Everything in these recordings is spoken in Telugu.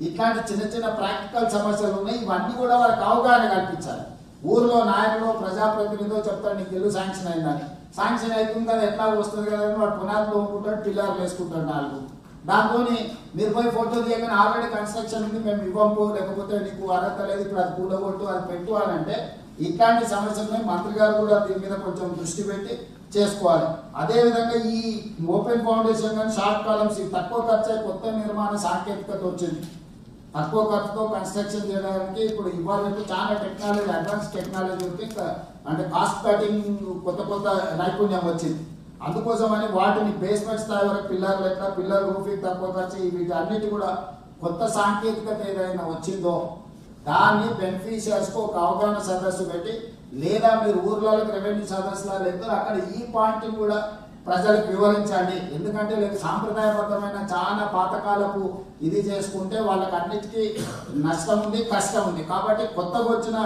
ఇట్లాంటి చిన్న చిన్న ప్రాక్టికల్ సమస్యలు ఉన్నాయి. ఇవన్నీ కూడా వాళ్ళకి అవగాహన కల్పించాలి. ఊర్లో నాయకులు ప్రజాప్రతినిధులు చెప్తాడు నీకు ఇల్లు శాంక్షన్ అయిందని. శాంక్షన్ అవుతుంది కదా ఎట్లా వస్తుంది కదా అని వాడు పునాదులు ఒప్పుకుంటాడు, పిల్లర్లు వేసుకుంటాడు 4. దాంతో మీరు పోయి ఫోటో తీయగానే ఆల్రెడీ కన్స్ట్రక్షన్ ఉంది మేము ఇవ్వము, లేకపోతే నీకు అర్హత లేదు ఇప్పుడు అది కూలగొట్టు అది పెట్టు అని అంటే ఇట్లాంటి సమస్యలను మంత్రి గారు కూడా దీని మీద కొంచెం దృష్టి పెట్టి చేసుకోవాలి. అదేవిధంగా ఈ ఓపెన్ ఫౌండేషన్ కానీ షార్ట్ కాలమ్స్ తక్కువ ఖర్చు కొత్త నిర్మాణ సాంకేతికత వచ్చింది. తక్కువ ఖర్చుతో కన్స్ట్రక్షన్ చేయడానికి ఇప్పుడు ఇవాళ చాలా టెక్నాలజీ అడ్వాన్స్ టెక్నాలజీ ఉంది. అంటే కాస్ట్ కటింగ్ కొత్త కొత్త నైపుణ్యం వచ్చింది. అందుకోసమని వాటిని బేస్మెంట్ స్థాయి వరకు పిల్లర్లు ఎట్లా పిల్లర్ రూఫింగ్ తక్కువ ఖర్చు వీటి అన్నిటి కూడా కొత్త సాంకేతికత ఏదైనా వచ్చిందో దాన్ని బెనిఫిషియర్స్కు ఒక అవగాహన సదస్సు పెట్టి లేదా మీరు ఊర్లలోకి రెవెన్యూ సదస్సులా లేదు అక్కడ ఈ పాయింట్ని కూడా ప్రజలకు వివరించండి. ఎందుకంటే లేదు సాంప్రదాయబద్ధమైన చాలా పాతకాలపు ఇది చేసుకుంటే వాళ్ళకి అన్నిటికీ నష్టం ఉంది, కష్టం ఉంది. కాబట్టి కొత్తగా వచ్చిన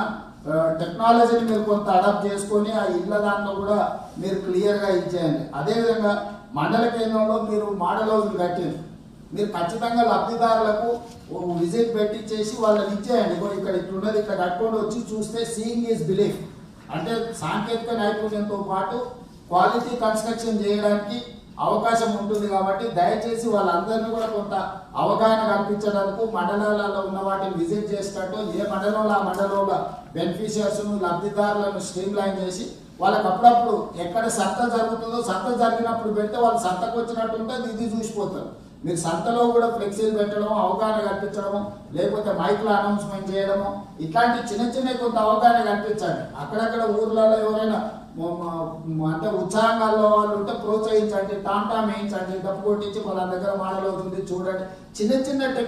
టెక్నాలజీని మీరు కొంత అడాప్ట్ చేసుకొని ఆ ఇళ్ళ దాంట్లో కూడా మీరు క్లియర్గా ఇచ్చేయండి. అదేవిధంగా మండల కేంద్రంలో మీరు మోడల్ హౌస్లు కట్టారు, మీరు ఖచ్చితంగా లబ్ధిదారులకు విజిట్ పెట్టించేసి వాళ్ళని ఇచ్చేయండి. ఇక్కడ ఇట్లున్నది ఇక్కడ కట్టుకొని వచ్చి చూస్తే సీయింగ్ ఈజ్ బిలీఫ్. అంటే సాంకేతిక నైపుణ్యంతో పాటు క్వాలిటీ కన్స్ట్రక్షన్ చేయడానికి అవకాశం ఉంటుంది. కాబట్టి దయచేసి వాళ్ళందరినీ కూడా కొంత అవగాహన కల్పించడానికి మండలాలలో ఉన్న వాటిని విజిట్ చేసినట్టు ఏ మండలంలో ఆ మండలంలో బెనిఫిషియర్స్ను లబ్ధిదారులను స్ట్రీమ్ లైన్ చేసి వాళ్ళకి అప్పుడప్పుడు ఎక్కడ సంత జరుగుతుందో సంత జరిగినప్పుడు పెడితే వాళ్ళు సంతకు వచ్చినట్టు ఉంటుంది, ఇది చూసిపోతారు. మీరు సంతలో కూడా ఫ్లెక్సీలు పెట్టడము, అవగాహన కల్పించడము, లేకపోతే మైక్లో అనౌన్స్మెంట్ చేయడము, ఇట్లాంటి చిన్న చిన్న కొంత అవగాహన కల్పించండి. అక్కడక్కడ ఊర్లలో ఎవరైనా అంటే ఉత్సాహంగాల్లో వాళ్ళు ఉంటే ప్రోత్సహించండి, టామ్ వేయించండి, డబ్బు కొట్టించి వాళ్ళ దగ్గర మోడల్ అవుతుంది చూడండి. చిన్న చిన్న